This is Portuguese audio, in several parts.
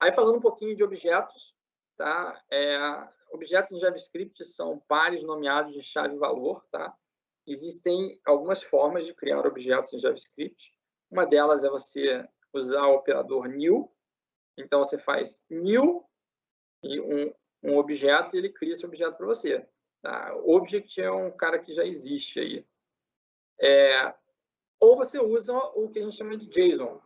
Aí, falando um pouquinho de objetos, tá? Objetos em JavaScript são pares nomeados de chave-valor, tá? Existem algumas formas de criar objetos em JavaScript. Uma delas é você usar o operador new. Então, você faz new e um objeto e ele cria esse objeto para você. Tá? Object é um cara que já existe aí. Ou você usa o que a gente chama de JSON,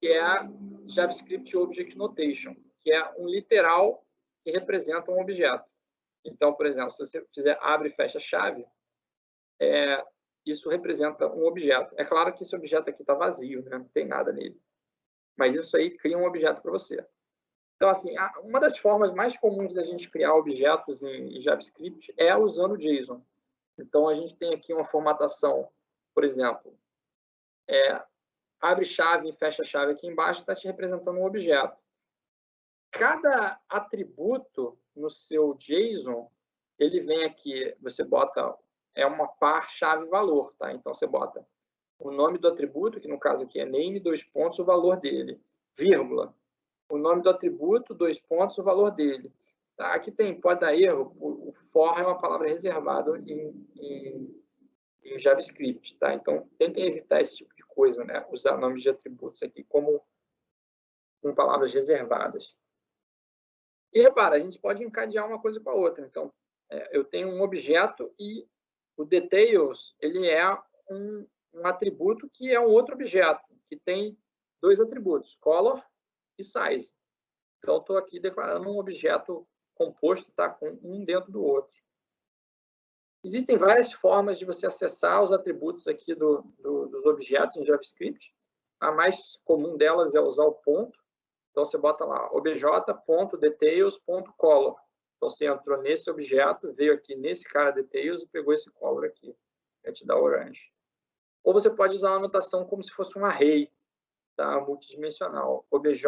que é JavaScript Object Notation, que é um literal que representa um objeto. Então, por exemplo, se você fizer abre e fecha chave, isso representa um objeto. É claro que esse objeto aqui está vazio, né? Não tem nada nele. Mas isso aí cria um objeto para você. Então, assim, uma das formas mais comuns da gente criar objetos em JavaScript é usando JSON. Então, a gente tem aqui uma formatação, por exemplo, abre chave e fecha chave aqui embaixo, está te representando um objeto. Cada atributo no seu JSON, ele vem aqui, você bota, uma par chave-valor, tá? Então, você bota o nome do atributo, que no caso aqui é name, 2 pontos, o valor dele, vírgula. O nome do atributo, 2 pontos, o valor dele. Tá? Aqui pode dar erro, o for é uma palavra reservada em JavaScript, tá? Então, tentem evitar esse tipo de coisa, né? Usar nomes de atributos aqui com palavras reservadas. E repara, a gente pode encadear uma coisa com a outra. Então, eu tenho um objeto e o details, ele é um atributo que é um outro objeto, que tem 2 atributos, color e size. Então, estou aqui declarando um objeto composto, tá, com um dentro do outro. Existem várias formas de você acessar os atributos aqui dos objetos em JavaScript. A mais comum delas é usar o ponto. Então, você bota lá obj.details.color. Então, você entrou nesse objeto, veio aqui nesse cara details e pegou esse color aqui. Vai te dar orange. Ou você pode usar uma notação como se fosse um array, tá? Multidimensional. Obj,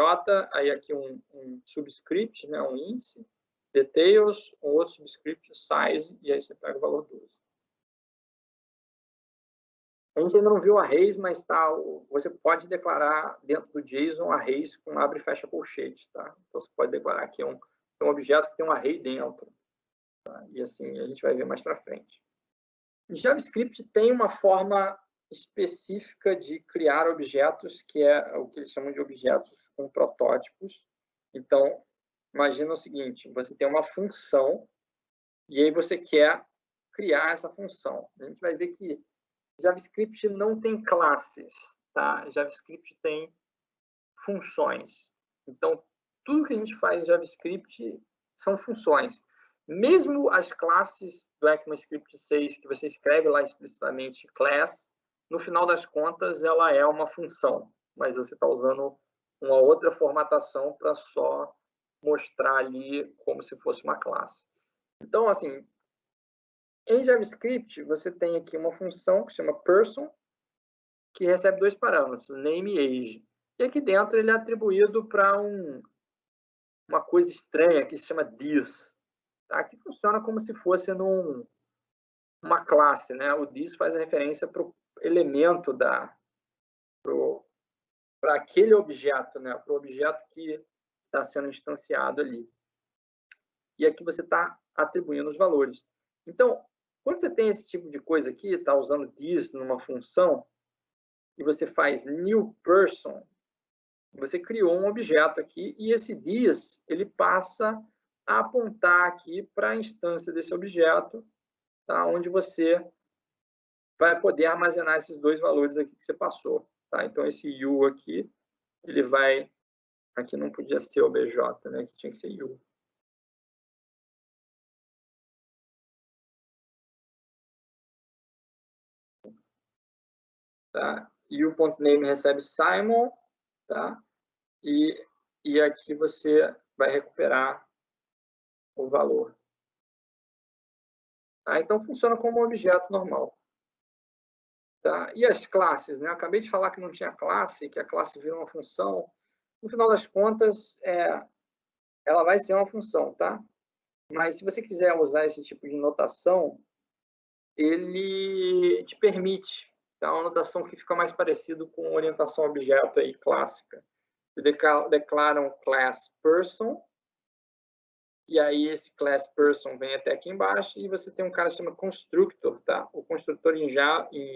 aí aqui um subscript, né? Um índice, details, um outro subscript, size, e aí você pega o valor 12. A gente ainda não viu arrays, mas você pode declarar dentro do JSON arrays com abre e fecha colchete, tá? Então, você pode declarar que é um objeto que tem um array dentro. Tá? E assim, a gente vai ver mais para frente. Em JavaScript tem uma forma específica de criar objetos, que é o que eles chamam de objetos com protótipos. Então, imagina o seguinte, você tem uma função e aí você quer criar essa função. A gente vai ver que JavaScript não tem classes, tá? JavaScript tem funções. Então, tudo que a gente faz em JavaScript são funções. Mesmo as classes do ECMAScript 6, que você escreve lá explicitamente class, no final das contas, ela é uma função, mas você está usando uma outra formatação para só mostrar ali como se fosse uma classe. Então, assim, em JavaScript, você tem aqui uma função que se chama person, que recebe 2 parâmetros, name e age. E aqui dentro ele é atribuído para uma coisa estranha que se chama this, tá? Que funciona como se fosse uma classe, né? O this faz a referência para o elemento para aquele objeto, né? Para o objeto que está sendo instanciado ali. E aqui você está atribuindo os valores. Então, quando você tem esse tipo de coisa aqui, está usando this numa função, e você faz new person, você criou um objeto aqui, e esse this, ele passa a apontar aqui para a instância desse objeto, tá? Onde você vai poder armazenar esses 2 valores aqui que você passou. Tá? Então, esse u aqui, ele vai... Aqui não podia ser obj, né? Aqui tinha que ser u. Tá? u.name recebe Simon, tá? E aqui você vai recuperar o valor. Tá? Então, funciona como um objeto normal. Tá? E as classes? Né? Eu acabei de falar que não tinha classe, que a classe vira uma função. No final das contas, ela vai ser uma função, tá? Mas se você quiser usar esse tipo de notação, ele te permite, tá? Uma notação que fica mais parecido com orientação a objeto aí, clássica. Você declara um class person, e aí esse class person vem até aqui embaixo, e você tem um cara que chama constructor, tá? O construtor em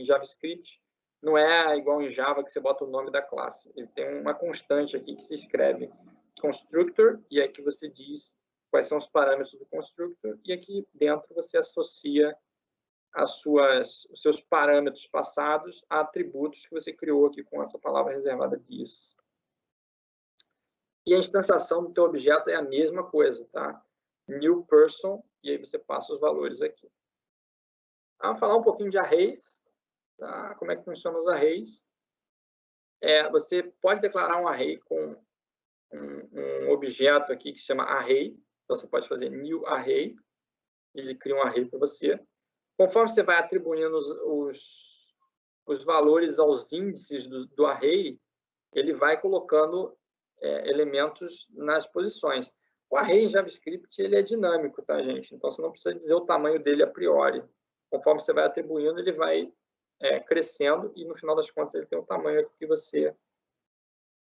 JavaScript não é igual em Java que você bota o nome da classe. Ele tem uma constante aqui que se escreve constructor, e aqui você diz quais são os parâmetros do constructor, e aqui dentro você associa os seus parâmetros passados a atributos que você criou aqui com essa palavra reservada this. E a instanciação do teu objeto é a mesma coisa, tá? New person, e aí você passa os valores aqui. Vamos falar um pouquinho de arrays, tá? Como é que funcionam os arrays. Você pode declarar um array com um objeto aqui que se chama array. Então, você pode fazer new array, ele cria um array para você. Conforme você vai atribuindo os valores aos índices do array, ele vai colocando elementos nas posições. O array em JavaScript ele é dinâmico, tá, gente? Então, você não precisa dizer o tamanho dele a priori. Conforme você vai atribuindo, ele vai crescendo e, no final das contas, ele tem o tamanho que você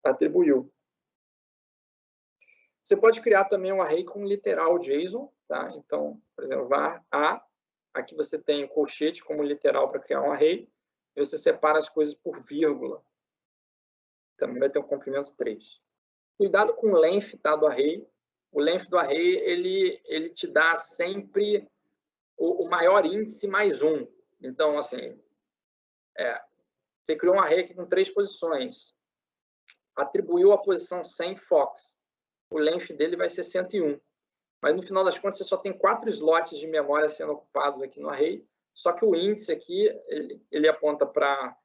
atribuiu. Você pode criar também um array com literal JSON, tá? Então, por exemplo, var A, aqui você tem o colchete como literal para criar um array, e você separa as coisas por vírgula. Também vai ter um comprimento 3. Cuidado com o length, tá, do array. O length do array, ele te dá sempre o maior índice mais 1. Então, assim, você criou um array aqui com 3 posições. Atribuiu a posição 100 fox. O length dele vai ser 101. Mas, no final das contas, você só tem 4 slots de memória sendo ocupados aqui no array. Só que o índice aqui, ele aponta para,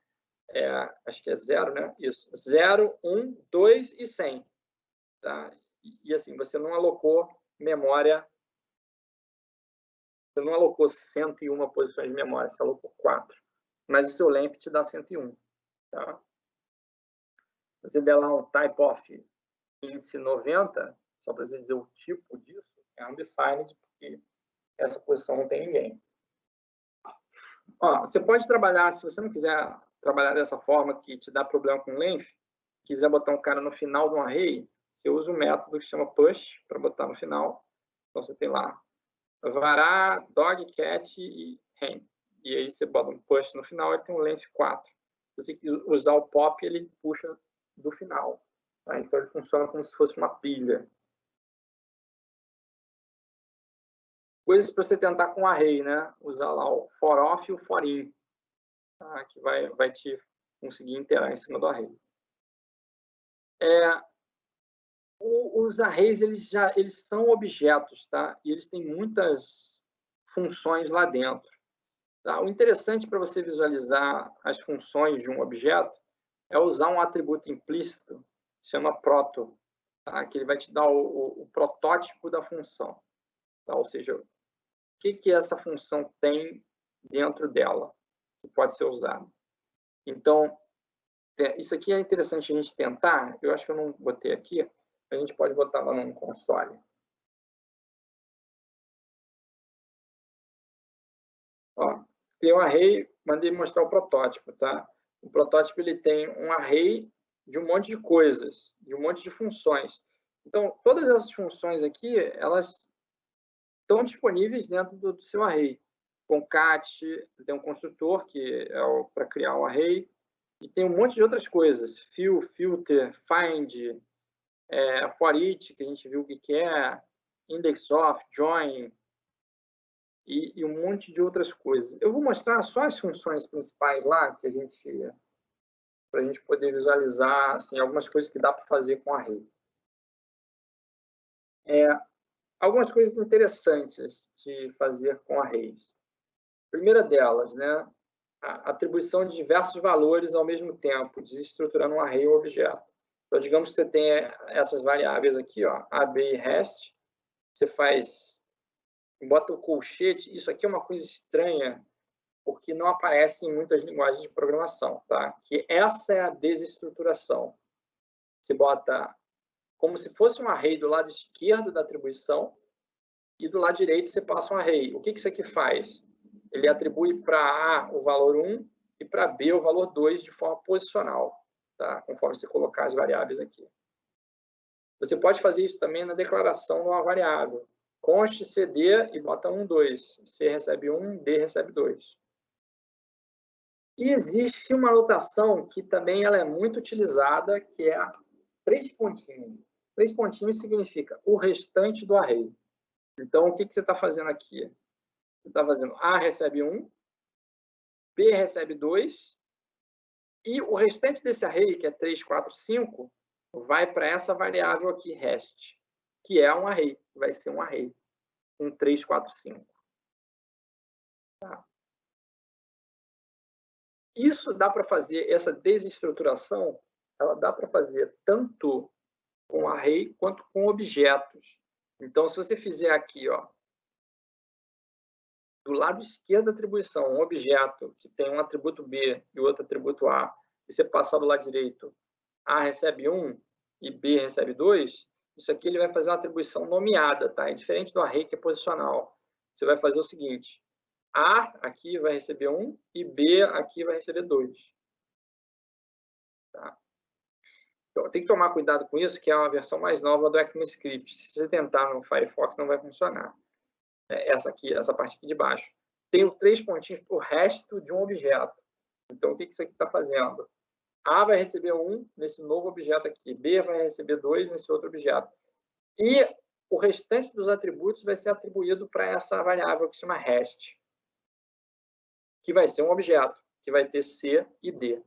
acho que é 0, né? Isso, 0, 1, 2 e 100. Tá? E assim, você não alocou memória, você não alocou 101 posições de memória, você alocou 4. Mas o seu length te dá 101. Tá? Se você der lá um type of índice 90, só para você dizer o tipo disso, é undefined, porque essa posição não tem ninguém. Você pode trabalhar, se você não quiser trabalhar dessa forma que te dá problema com length, quiser botar um cara no final de um array, você usa um método que se chama push para botar no final. Então, você tem lá vará, dog, cat e hen. E aí você bota um push no final e tem um length 4. Se você usar o pop, ele puxa do final. Tá? Então, ele funciona como se fosse uma pilha. Coisas para você tentar com array, né? Usar lá o for off e o for in, tá? Que vai te conseguir interar em cima do array. Os arrays, eles são objetos, tá? E eles têm muitas funções lá dentro. Tá? O interessante para você visualizar as funções de um objeto é usar um atributo implícito, que chama proto, tá? Que ele vai te dar o protótipo da função. Tá? Ou seja, o que essa função tem dentro dela, que pode ser usado. Então, isso aqui é interessante a gente tentar. Eu acho que eu não botei aqui. A gente pode botar lá no console. Tem um array, mandei mostrar o protótipo, tá? O protótipo ele tem um array de um monte de coisas, de um monte de funções. Então, todas essas funções aqui, elas estão disponíveis dentro do seu array. Concat, tem um construtor, que é para criar um array, e tem um monte de outras coisas. Fill, filter, find, for each, que a gente viu o que é, index of, join, e um monte de outras coisas. Eu vou mostrar só as funções principais lá, para a gente poder visualizar assim, algumas coisas que dá para fazer com array. Algumas coisas interessantes de fazer com arrays. Primeira delas, né, a atribuição de diversos valores ao mesmo tempo, desestruturando um array ou objeto. Então, digamos que você tem essas variáveis aqui, ó, a, b e rest. Você bota o colchete. Isso aqui é uma coisa estranha, porque não aparece em muitas linguagens de programação, tá? Que essa é a desestruturação. Você bota como se fosse um array do lado esquerdo da atribuição e do lado direito você passa um array. O que isso aqui faz? Ele atribui para A o valor 1 e para B o valor 2 de forma posicional, tá? Conforme você colocar as variáveis aqui. Você pode fazer isso também na declaração de uma variável. Const CD e bota 1, 2. C recebe 1, D recebe 2. E existe uma notação que também ela é muito utilizada, que é 3 pontinhos. 3 pontinhos significa o restante do array. Então, o que você está fazendo aqui? Você está fazendo A recebe 1, B recebe 2, e o restante desse array, que é 3, 4, 5, vai para essa variável aqui, rest, que é um array, vai ser um array, com 3, 4, 5. Tá? Isso dá para fazer, essa desestruturação, ela dá para fazer tanto com array quanto com objetos. Então, se você fizer aqui, ó, do lado esquerdo da atribuição, um objeto que tem um atributo B e outro atributo A, e você passar do lado direito, A recebe 1 e B recebe 2, isso aqui ele vai fazer uma atribuição nomeada, tá? É diferente do array que é posicional. Você vai fazer o seguinte, A aqui vai receber 1 e B aqui vai receber 2. Tá? Então, tem que tomar cuidado com isso, que é uma versão mais nova do ECMAScript. Se você tentar no Firefox, não vai funcionar. Essa aqui, essa parte aqui de baixo. Tenho 3 pontinhos para o resto de um objeto. Então, o que isso aqui está fazendo? A vai receber 1 nesse novo objeto aqui. B vai receber 2 nesse outro objeto. E o restante dos atributos vai ser atribuído para essa variável que se chama rest, que vai ser um objeto, que vai ter C e D.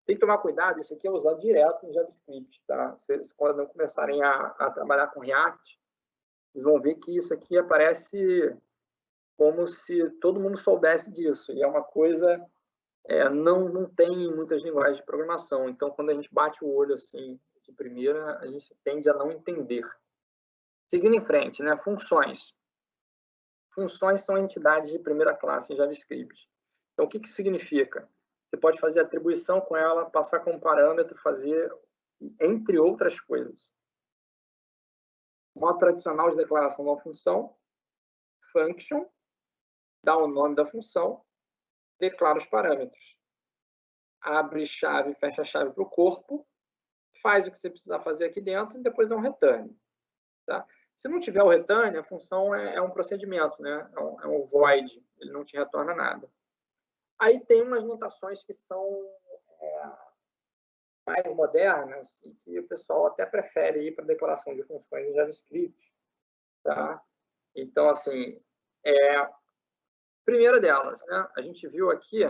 Tem que tomar cuidado, isso aqui é usado direto em JavaScript. Tá? Vocês, quando começarem a trabalhar com React, vocês vão ver que isso aqui aparece como se todo mundo soubesse disso. E é uma coisa, não tem em muitas linguagens de programação. Então, quando a gente bate o olho assim de primeira, a gente tende a não entender. Seguindo em frente, né? Funções. Funções são entidades de primeira classe em JavaScript. Então, o que isso significa? Você pode fazer atribuição com ela, passar como parâmetro, fazer, entre outras coisas. Modo tradicional de declaração de uma função, function, dá o nome da função, declara os parâmetros. Abre chave, fecha a chave para o corpo, faz o que você precisar fazer aqui dentro e depois dá um return. Tá? Se não tiver o return, a função é um procedimento, né? É um void, ele não te retorna nada. Aí tem umas notações que são mais modernas e que o pessoal até prefere ir para declaração de funções em JavaScript. Tá? Então, assim, primeira delas, né? A gente viu aqui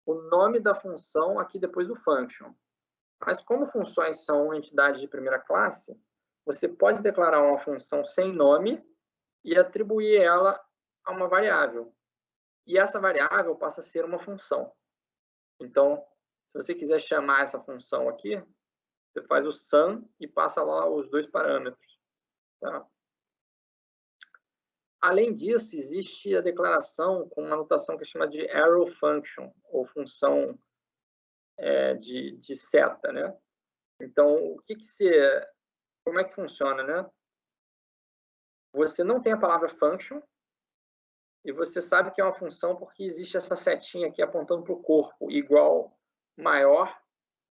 o nome da função aqui depois do function. Mas como funções são entidades de primeira classe, você pode declarar uma função sem nome e atribuir ela a uma variável. E essa variável passa a ser uma função. Então, se você quiser chamar essa função aqui, você faz o sum e passa lá os 2 parâmetros. Tá? Além disso, existe a declaração com uma notação que chama de arrow function, ou função de seta, né? Então, como é que funciona, né? Você não tem a palavra function e você sabe que é uma função porque existe essa setinha aqui apontando para o corpo, igual, maior.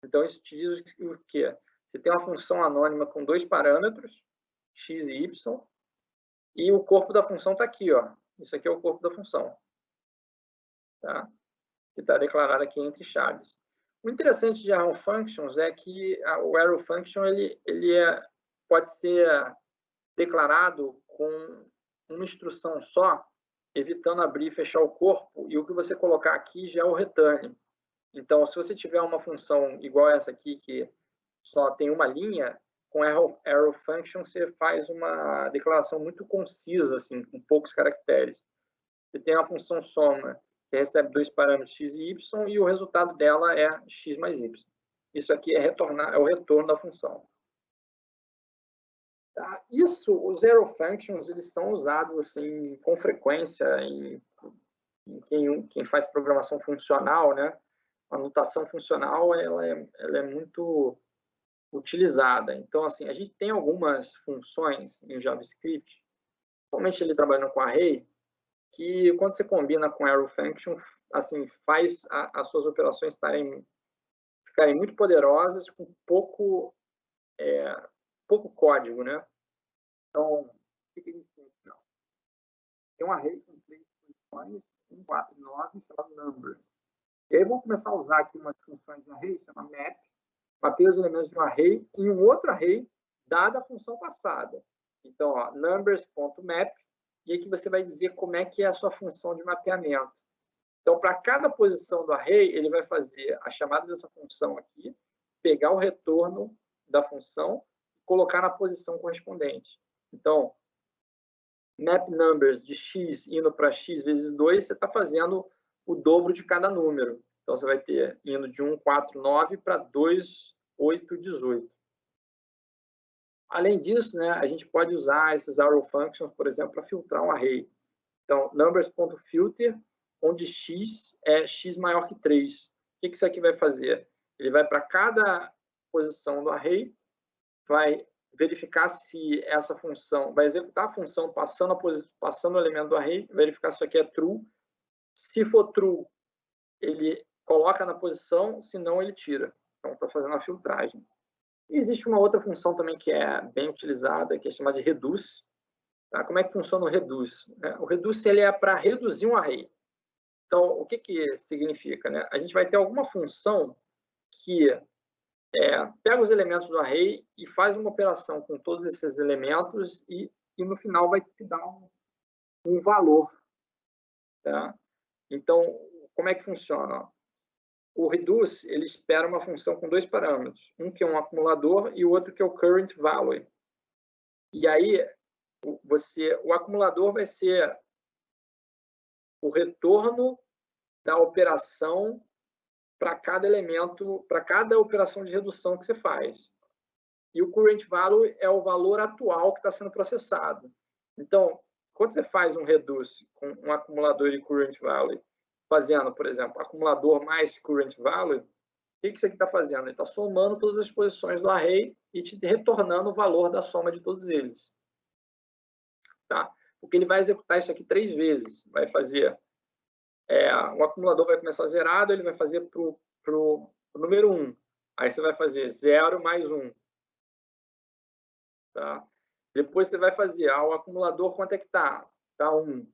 Então, isso te diz o quê? Você tem uma função anônima com 2 parâmetros, x e y, e o corpo da função está aqui, ó. Isso aqui é o corpo da função. Tá? Que está declarado aqui entre chaves. O interessante de arrow functions é que o arrow function pode ser declarado com uma instrução só, evitando abrir e fechar o corpo, e o que você colocar aqui já é o return. Então, se você tiver uma função igual essa aqui, que só tem uma linha, com arrow function você faz uma declaração muito concisa, assim, com poucos caracteres. Você tem uma função soma, que recebe 2 parâmetros x e y, e o resultado dela é x mais y. Isso aqui é o retorno da função. Tá? Os arrow functions, eles são usados assim, com frequência em quem faz programação funcional, né? A notação funcional ela é muito utilizada. Então, assim, a gente tem algumas funções em JavaScript, principalmente ele trabalhando com array, que quando você combina com arrow function, assim, faz as suas operações ficarem muito poderosas com pouco pouco código, né? Então, o que a gente tem aqui? Não. Tem um array com 3 posições, 1, 4 e 9, chamado number. E aí vamos começar a usar aqui umas funções de array, chama map, mapeia os elementos de um array em um outro array, dada a função passada. Então, ó, numbers.map, e aqui você vai dizer como é que é a sua função de mapeamento. Então, para cada posição do array, ele vai fazer a chamada dessa função aqui, pegar o retorno da função e colocar na posição correspondente. Então, map numbers de x indo para x vezes 2, você está fazendo o dobro de cada número. Então, você vai ter indo de 1, 4, 9 para 2, 8, 18. Além disso, né, a gente pode usar esses arrow functions, por exemplo, para filtrar um array. Então, numbers.filter, onde x é x maior que 3. O que isso aqui vai fazer? Ele vai para cada posição do array, vai verificar se essa função, vai executar a função passando o elemento do array, verificar se isso aqui é true. Se for true, ele coloca na posição, se não, ele tira. Então, está fazendo a filtragem. E existe uma outra função também que é bem utilizada, que é chamada de reduce. Tá? Como é que funciona o reduce? O reduce ele é para reduzir um array. Então, o que significa? Né? A gente vai ter alguma função que pega os elementos do array e faz uma operação com todos esses elementos e no final vai te dar um valor. Tá? Então, como é que funciona? O reduce, ele espera uma função com 2 parâmetros. Um que é um acumulador e o outro que é o current value. E aí, o acumulador vai ser o retorno da operação para cada elemento, para cada operação de redução que você faz. E o current value é o valor atual que está sendo processado. Então, quando você faz um reduce com um acumulador de current value, fazendo, por exemplo, acumulador mais current value, o que isso aqui está fazendo? Ele está somando todas as posições do array e te retornando o valor da soma de todos eles. Tá? Porque ele vai executar isso aqui 3 vezes. Vai fazer... o acumulador vai começar zerado, ele vai fazer para o número 1. Aí você vai fazer 0 mais 1. Tá? Depois você vai fazer o acumulador, quanto é que está? Está 1.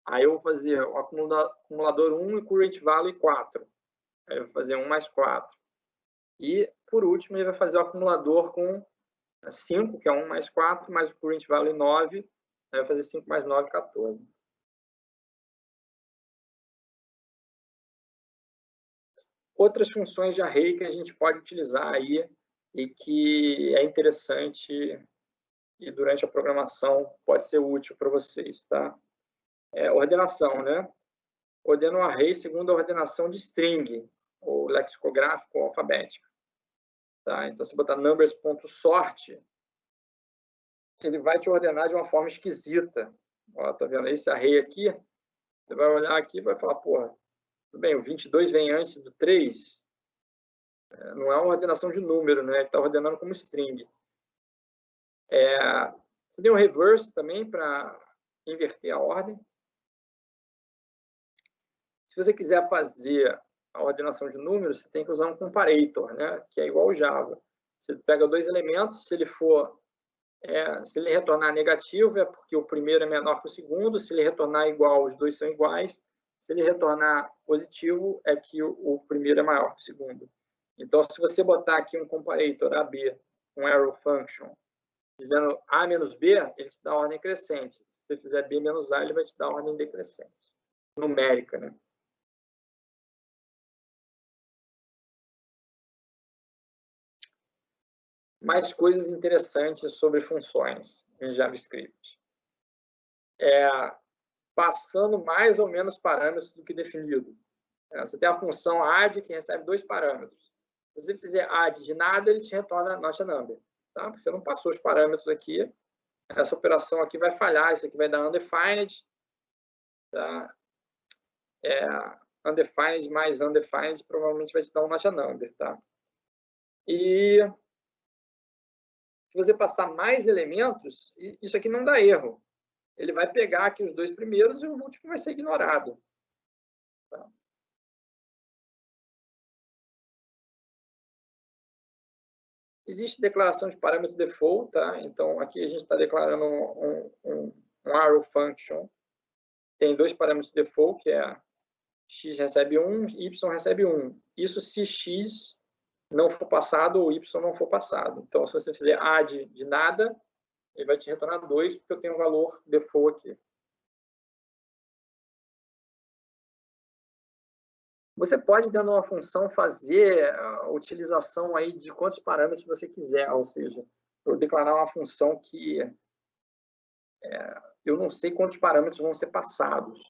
Aí eu vou fazer o acumulador 1 e current value 4. Aí eu vou fazer 1 mais 4. E, por último, ele vai fazer o acumulador com 5, que é 1 mais 4, mais o current value 9. Aí eu vou fazer 5 mais 9, 14. Outras funções de array que a gente pode utilizar aí e que é interessante e durante a programação pode ser útil para vocês, tá? Ordenação, né? Ordena um array segundo a ordenação de string, ou lexicográfico ou alfabética. Tá? Então, se botar numbers.sort, ele vai te ordenar de uma forma esquisita. Ó, tá vendo esse array aqui? Você vai olhar aqui e vai falar, porra, tudo bem, o 22 vem antes do 3. Não é uma ordenação de número, né? Ele está ordenando como string. Você tem o reverse também para inverter a ordem. Se você quiser fazer a ordenação de números, você tem que usar um comparator, né? Que é igual ao Java. Você pega 2 elementos, se ele retornar negativo, é porque o primeiro é menor que o segundo. Se ele retornar igual, os dois são iguais. Se ele retornar positivo, é que o primeiro é maior que o segundo. Então, se você botar aqui um comparator AB, um arrow function, dizendo A menos B, ele te dá a ordem crescente. Se você fizer B menos A, ele vai te dar a ordem decrescente. Numérica, né? Mais coisas interessantes sobre funções em JavaScript. Passando mais ou menos parâmetros do que definido. Você tem a função add que recebe 2 parâmetros. Se você fizer add de nada, ele te retorna not a number. Tá? Porque você não passou os parâmetros aqui. Essa operação aqui vai falhar. Isso aqui vai dar undefined. Tá? Undefined mais undefined provavelmente vai te dar um not a number. Tá? E se você passar mais elementos, isso aqui não dá erro. Ele vai pegar aqui os 2 primeiros e o último vai ser ignorado. Tá? Existe declaração de parâmetro default, tá? Então, aqui a gente está declarando um arrow function. Tem dois parâmetros default, que é x recebe 1, y recebe 1. Isso se x não for passado ou y não for passado. Então, se você fizer add de nada, ele vai te retornar 2, porque eu tenho um valor default aqui. Você pode, dentro de uma função, fazer a utilização aí de quantos parâmetros você quiser, ou seja, eu declarar uma função que eu não sei quantos parâmetros vão ser passados.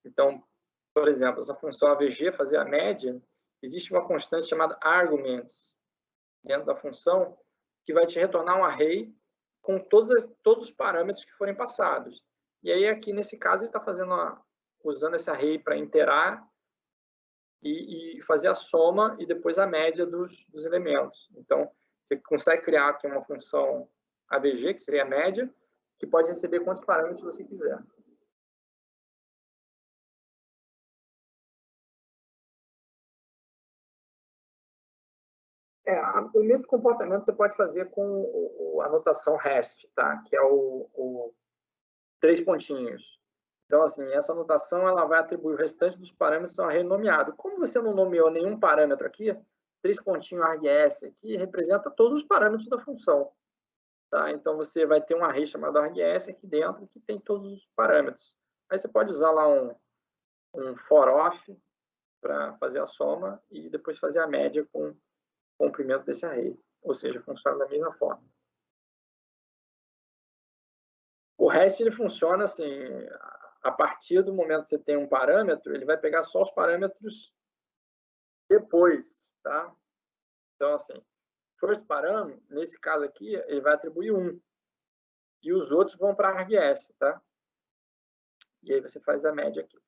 Então, por exemplo, essa função AVG, fazer a média, existe uma constante chamada arguments dentro da função, que vai te retornar um array com todos os parâmetros que forem passados. E aí, aqui, nesse caso, ele está usando esse array para iterar e fazer a soma e depois a média dos elementos. Então, você consegue criar aqui uma função AVG, que seria a média, que pode receber quantos parâmetros você quiser. O mesmo comportamento você pode fazer com a notação REST, tá? Que é o 3 pontinhos. Então, assim, essa notação ela vai atribuir o restante dos parâmetros ao array nomeado. Como você não nomeou nenhum parâmetro aqui, 3 pontinhos args aqui representa todos os parâmetros da função. Tá? Então, você vai ter um array chamado args aqui dentro que tem todos os parâmetros. Aí você pode usar lá um for off para fazer a soma e depois fazer a média com o comprimento desse array. Ou seja, funciona da mesma forma. O REST ele funciona assim, a partir do momento que você tem um parâmetro, ele vai pegar só os parâmetros depois, tá? Então, assim, first param, nesse caso aqui, ele vai atribuir 1. E os outros vão para args, tá? E aí você faz a média aqui.